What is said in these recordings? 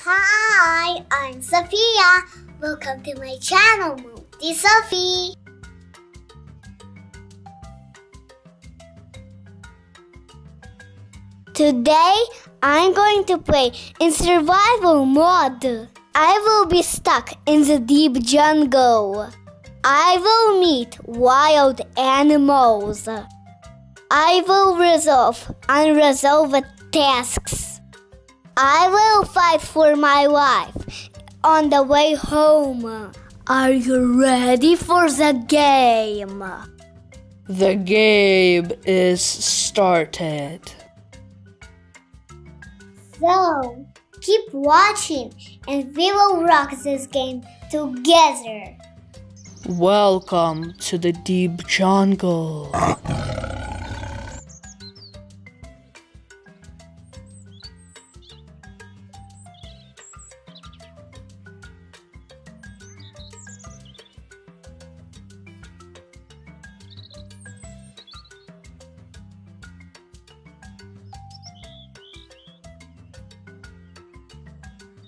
Hi, I'm Sofia. Welcome to my channel, MultiSofi. Today, I'm going to play in survival mode. I will be stuck in the deep jungle. I will meet wild animals. I will resolve unresolved tasks. I will fight for my life on the way home. Are you ready for the game? The game is started. So, keep watching and we will rock this game together. Welcome to the deep jungle.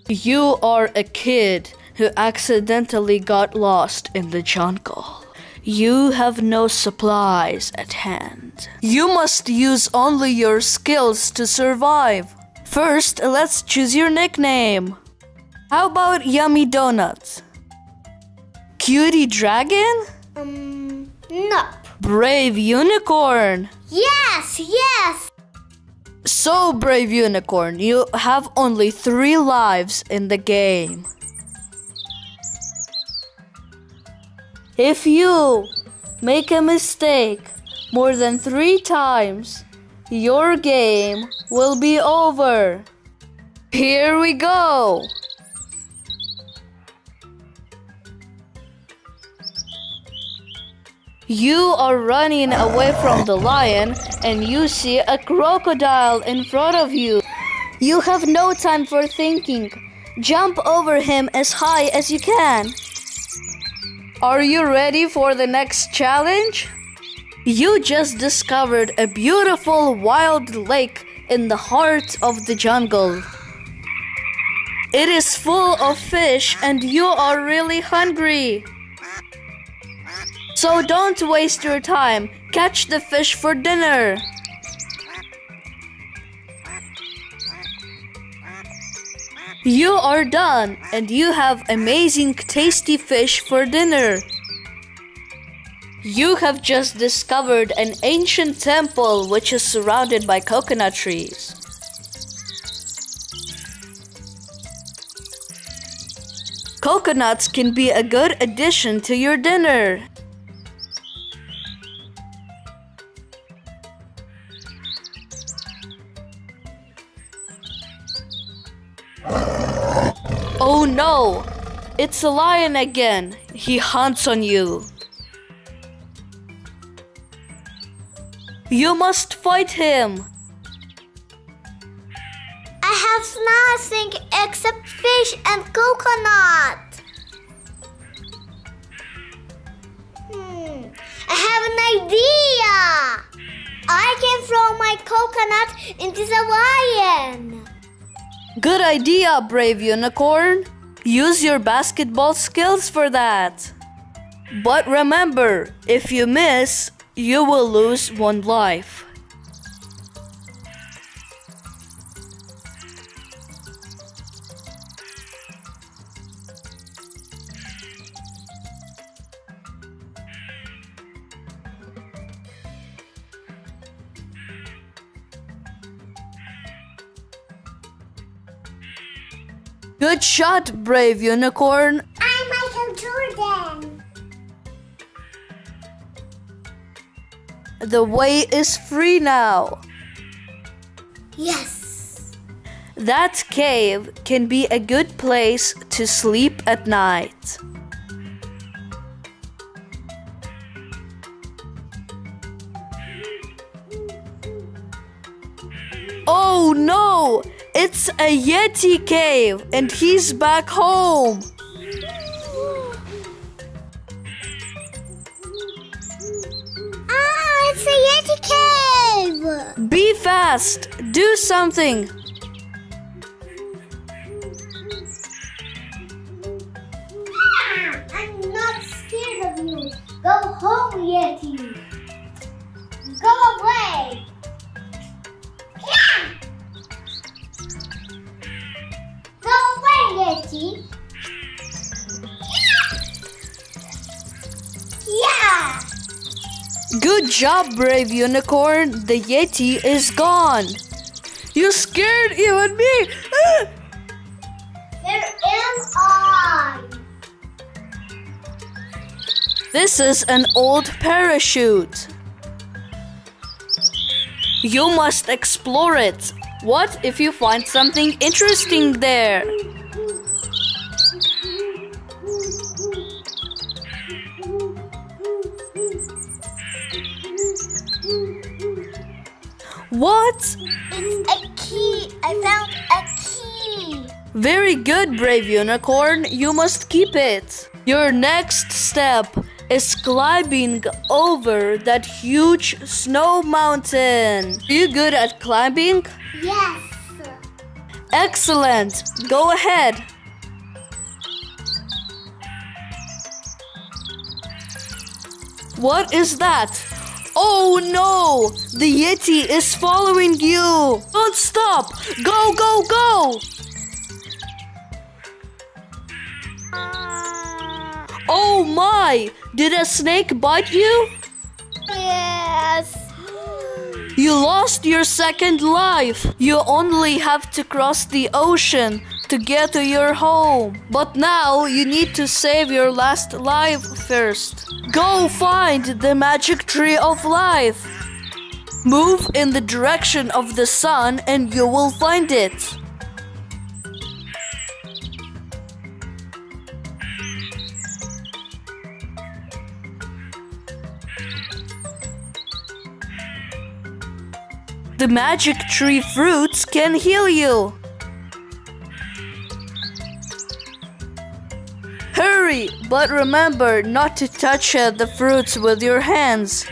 You are a kid who accidentally got lost in the jungle. You have no supplies at hand. You must use only your skills to survive. First, let's choose your nickname. How about Yummy Donuts? Cutie Dragon? Nope. Brave Unicorn? Yes! So, Brave Unicorn, you have only 3 lives in the game. If you make a mistake more than 3 times, your game will be over. Here we go! You are running away from the lion and you see a crocodile in front of you. You have no time for thinking. Jump over him as high as you can. Are you ready for the next challenge? You just discovered a beautiful wild lake in the heart of the jungle. It is full of fish and you are really hungry. So don't waste your time. Catch the fish for dinner. You are done and you have amazing tasty fish for dinner. You have just discovered an ancient temple which is surrounded by coconut trees. Coconuts can be a good addition to your dinner. Oh no! It's a lion again. He hunts on you. You must fight him. I have nothing except fish and coconut. I have an idea. I can throw my coconut into the lion. Good idea, Brave Unicorn. Use your basketball skills for that. But remember, if you miss, you will lose 1 life. Good shot, Brave Unicorn. I'm Michael Jordan. The way is free now. Yes. That cave can be a good place to sleep at night. Oh no! It's a Yeti cave and he's back home. It's a Yeti cave. Be fast! Do something! Yeti! Go away! Yeah! Go away, Yeti! Yeah! Good job, brave unicorn. The Yeti is gone. You scared even me. Ah! Where am I? This is an old parachute. You must explore it. What if you find something interesting there? What? It's a key. I found a key. Very good, brave unicorn. You must keep it. Your next step is climbing over that huge snow mountain. Are you good at climbing? Yes. Excellent. Go ahead. What is that? Oh no! The Yeti is following you! Don't stop! Go, go, go! Oh my! Did a snake bite you? Yes. You lost your second life. You only have to cross the ocean to get to your home. But now you need to save your last life first. Go find the magic tree of life. Move in the direction of the sun and you will find it. The magic tree fruits can heal you. Hurry, but remember not to touch the fruits with your hands.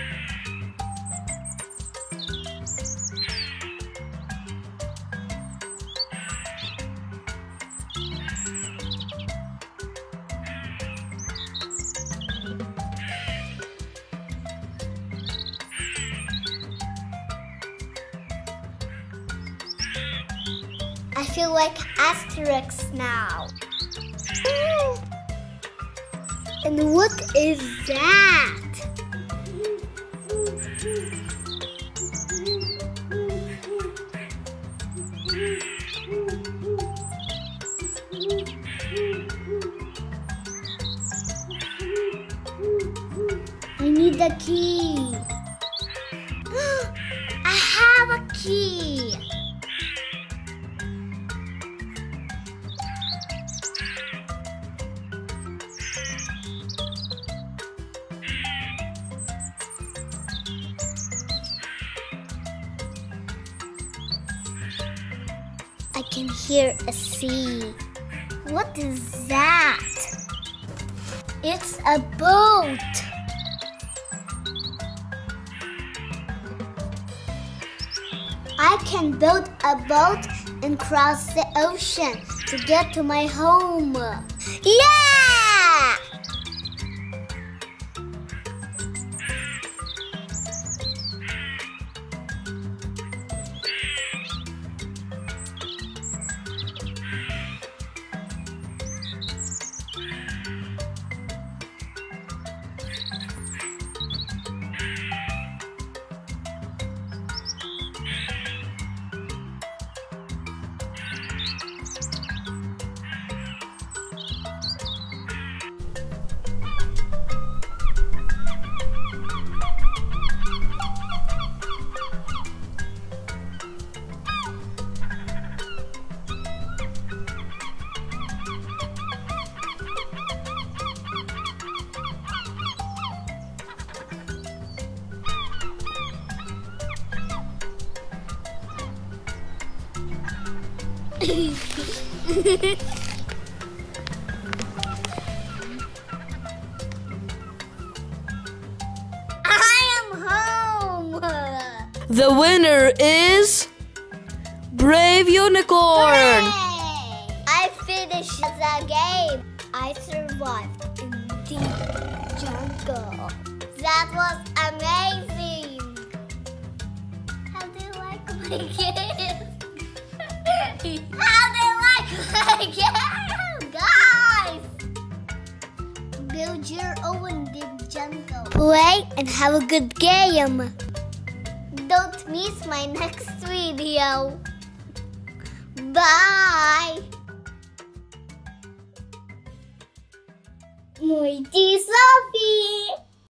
I feel like Asterix now. And what is that? I need the key. I have a key. I can hear a sea. What is that? It's a boat. I can build a boat and cross the ocean to get to my home. Yeah! I am home. The winner is Brave Unicorn. Hooray! I finished the game. I survived in deep jungle. That was amazing! How do you like my game? How do you like my game, guys? Build your own deep jungle. Play and have a good game. Don't miss my next video. Bye! MultiSofi!